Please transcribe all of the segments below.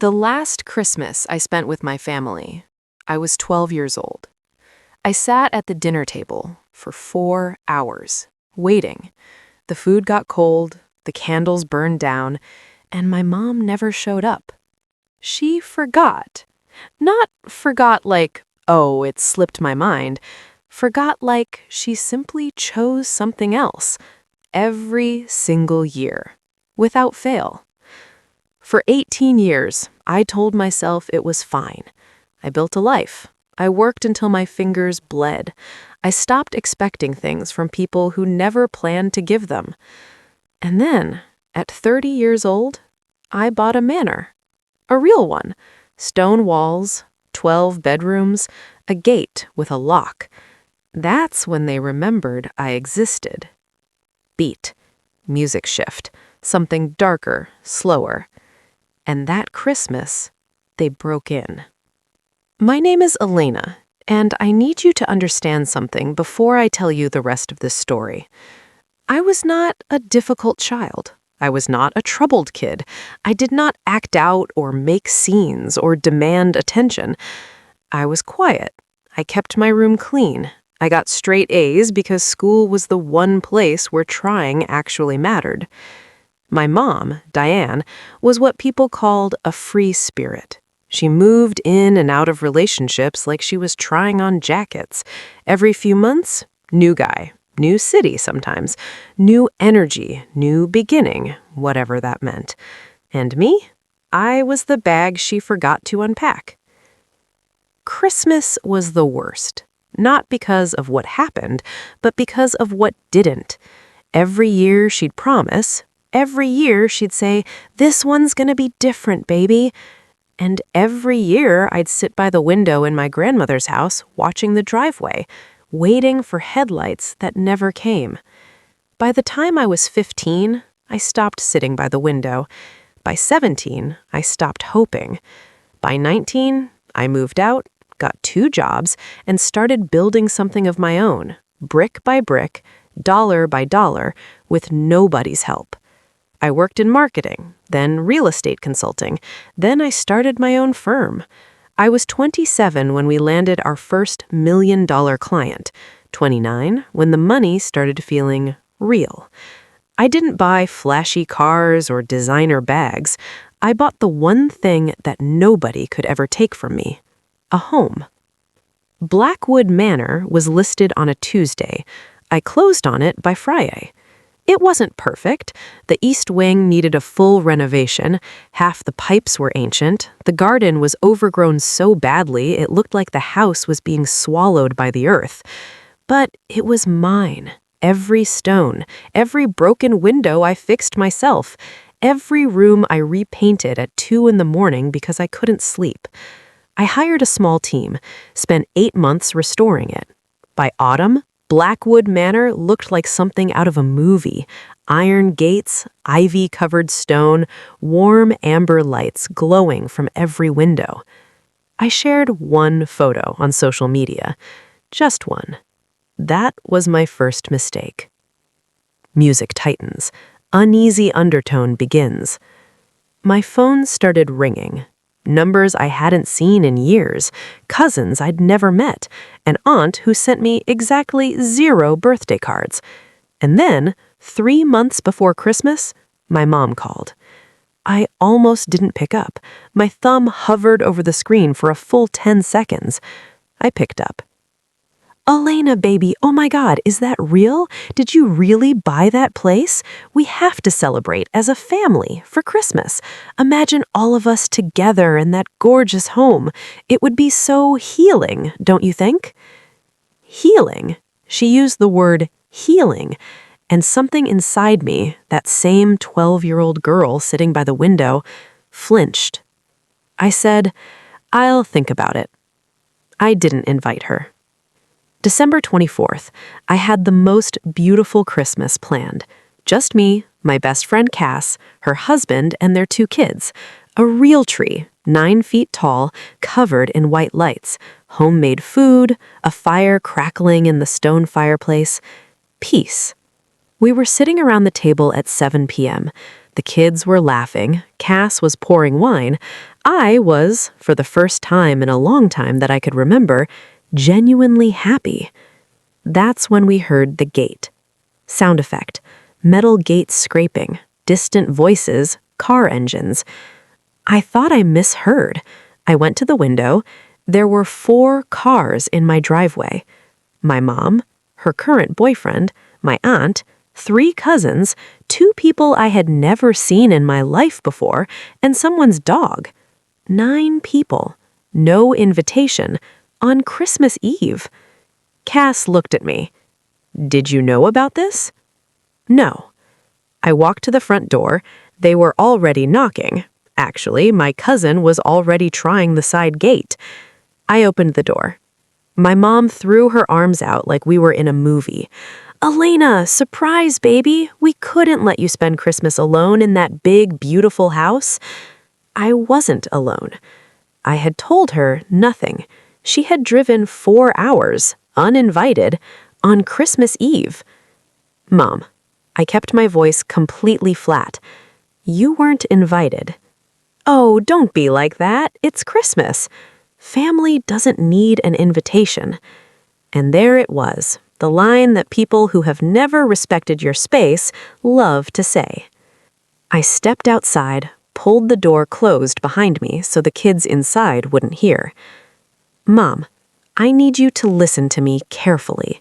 The last Christmas I spent with my family, I was 12 years old. I sat at the dinner table for 4 hours, waiting. The food got cold, the candles burned down, and my mom never showed up. She forgot. Not forgot like, oh, it slipped my mind. Forgot like she simply chose something else every single year, without fail. For 18 years, I told myself it was fine. I built a life. I worked until my fingers bled. I stopped expecting things from people who never planned to give them. And then, at 30 years old, I bought a manor. A real one. Stone walls, 12 bedrooms, a gate with a lock. That's when they remembered I existed. Beat. Music shift. Something darker, slower. And that Christmas, they broke in. My name is Elena, and I need you to understand something before I tell you the rest of this story. I was not a difficult child. I was not a troubled kid. I did not act out or make scenes or demand attention. I was quiet. I kept my room clean. I got straight A's because school was the one place where trying actually mattered. My mom, Diane, was what people called a free spirit. She moved in and out of relationships like she was trying on jackets. Every few months, new guy, new city sometimes, new energy, new beginning, whatever that meant. And me? I was the bag she forgot to unpack. Christmas was the worst, not because of what happened, but because of what didn't. Every year she'd promise. Every year she'd say, "This one's gonna be different, baby." And every year I'd sit by the window in my grandmother's house watching the driveway, waiting for headlights that never came. By the time I was 15, I stopped sitting by the window. By 17, I stopped hoping. By 19, I moved out, got 2 jobs, and started building something of my own, brick by brick, dollar by dollar, with nobody's help. I worked in marketing, then real estate consulting, then I started my own firm. I was 27 when we landed our first $1 million client, 29 when the money started feeling real. I didn't buy flashy cars or designer bags. I bought the one thing that nobody could ever take from me, a home. Blackwood Manor was listed on a Tuesday. I closed on it by Friday. It wasn't perfect. The east wing needed a full renovation. Half the pipes were ancient. The garden was overgrown so badly it looked like the house was being swallowed by the earth. But it was mine. Every stone, every broken window I fixed myself. Every room I repainted at 2 a.m. because I couldn't sleep. I hired a small team, spent 8 months restoring it. By autumn, Blackwood Manor looked like something out of a movie. Iron gates, ivy-covered stone, warm amber lights glowing from every window. I shared one photo on social media. Just one. That was my first mistake. Music tightens. Uneasy undertone begins. My phone started ringing. Numbers I hadn't seen in years, cousins I'd never met, an aunt who sent me exactly 0 birthday cards. And then, 3 months before Christmas, my mom called. I almost didn't pick up. My thumb hovered over the screen for a full 10 seconds. I picked up. "Elena, baby, oh my God, is that real? Did you really buy that place? We have to celebrate as a family for Christmas. Imagine all of us together in that gorgeous home. It would be so healing, don't you think?" Healing. She used the word healing, and something inside me, that same 12-year-old girl sitting by the window, flinched. I said, "I'll think about it." I didn't invite her. December 24th, I had the most beautiful Christmas planned. Just me, my best friend Cass, her husband, and their 2 kids. A real tree, 9 feet tall, covered in white lights. Homemade food, a fire crackling in the stone fireplace. Peace. We were sitting around the table at 7 p.m. The kids were laughing. Cass was pouring wine. I was, for the first time in a long time that I could remember, genuinely happy. That's when we heard the gate. Sound effect. Metal gates scraping. Distant voices. Car engines. I thought I misheard. I went to the window. There were 4 cars in my driveway. My mom, her current boyfriend, my aunt, 3 cousins, 2 people I had never seen in my life before, and someone's dog. 9 people. No invitation. On Christmas Eve. Cass looked at me. Did you know about this? No. I walked to the front door. They were already knocking. Actually, my cousin was already trying the side gate. I opened the door. My mom threw her arms out like we were in a movie. Elena, surprise, baby. We couldn't let you spend Christmas alone in that big, beautiful house. I wasn't alone. I had told her nothing. She had driven 4 hours, uninvited, on Christmas Eve. Mom, I kept my voice completely flat. You weren't invited. Oh, don't be like that. It's Christmas. Family doesn't need an invitation. And there it was, the line that people who have never respected your space love to say. I stepped outside, pulled the door closed behind me so the kids inside wouldn't hear. Mom, I need you to listen to me carefully.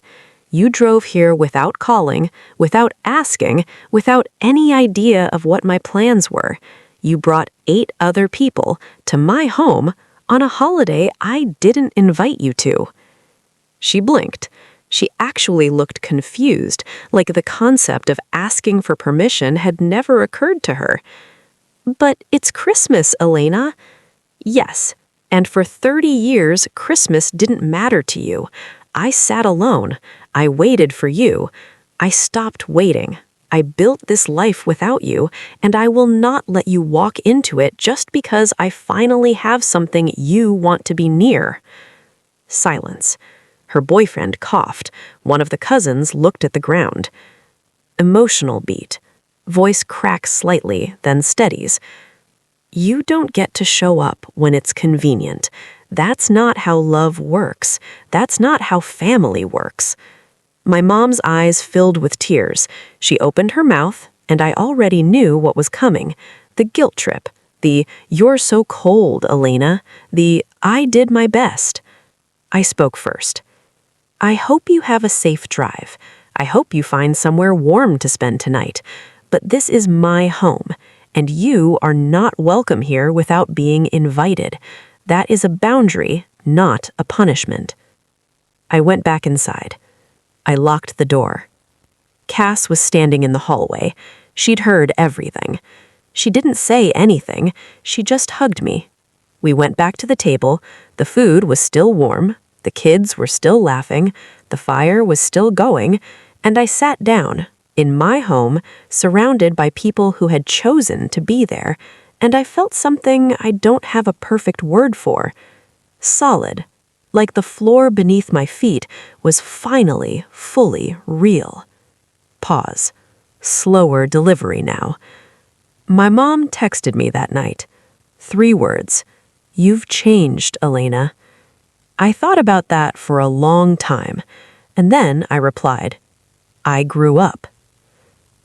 You drove here without calling, without asking, without any idea of what my plans were. You brought 8 other people to my home on a holiday I didn't invite you to. She blinked. She actually looked confused, like the concept of asking for permission had never occurred to her. But it's Christmas, Elena. Yes, and for 30 years, Christmas didn't matter to you. I sat alone. I waited for you. I stopped waiting. I built this life without you, and I will not let you walk into it just because I finally have something you want to be near. Silence. Her boyfriend coughed. One of the cousins looked at the ground. Emotional beat. Voice cracks slightly, then steadies. You don't get to show up when it's convenient. That's not how love works. That's not how family works. My mom's eyes filled with tears. She opened her mouth, and I already knew what was coming. The guilt trip. The, you're so cold, Elena. The, I did my best. I spoke first. I hope you have a safe drive. I hope you find somewhere warm to spend tonight. But this is my home, and you are not welcome here without being invited. That is a boundary, not a punishment. I went back inside. I locked the door. Cass was standing in the hallway. She'd heard everything. She didn't say anything. She just hugged me. We went back to the table. The food was still warm. The kids were still laughing. The fire was still going. And I sat down, in my home, surrounded by people who had chosen to be there, and I felt something I don't have a perfect word for. Solid. Like the floor beneath my feet was finally, fully real. Pause. Slower delivery now. My mom texted me that night. 3 words. You've changed, Elena. I thought about that for a long time, and then I replied, I grew up.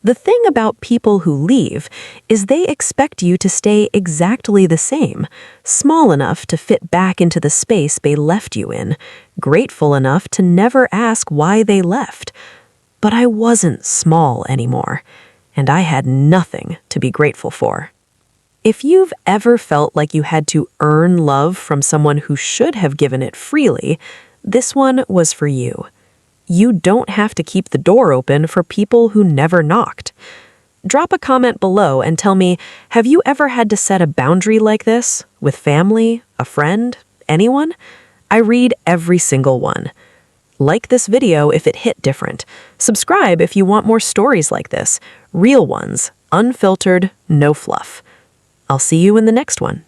The thing about people who leave is they expect you to stay exactly the same, small enough to fit back into the space they left you in, grateful enough to never ask why they left. But I wasn't small anymore, and I had nothing to be grateful for. If you've ever felt like you had to earn love from someone who should have given it freely, this one was for you. You don't have to keep the door open for people who never knocked. Drop a comment below and tell me, have you ever had to set a boundary like this? With family, a friend, anyone? I read every single one. Like this video if it hit different. Subscribe if you want more stories like this. Real ones, unfiltered, no fluff. I'll see you in the next one.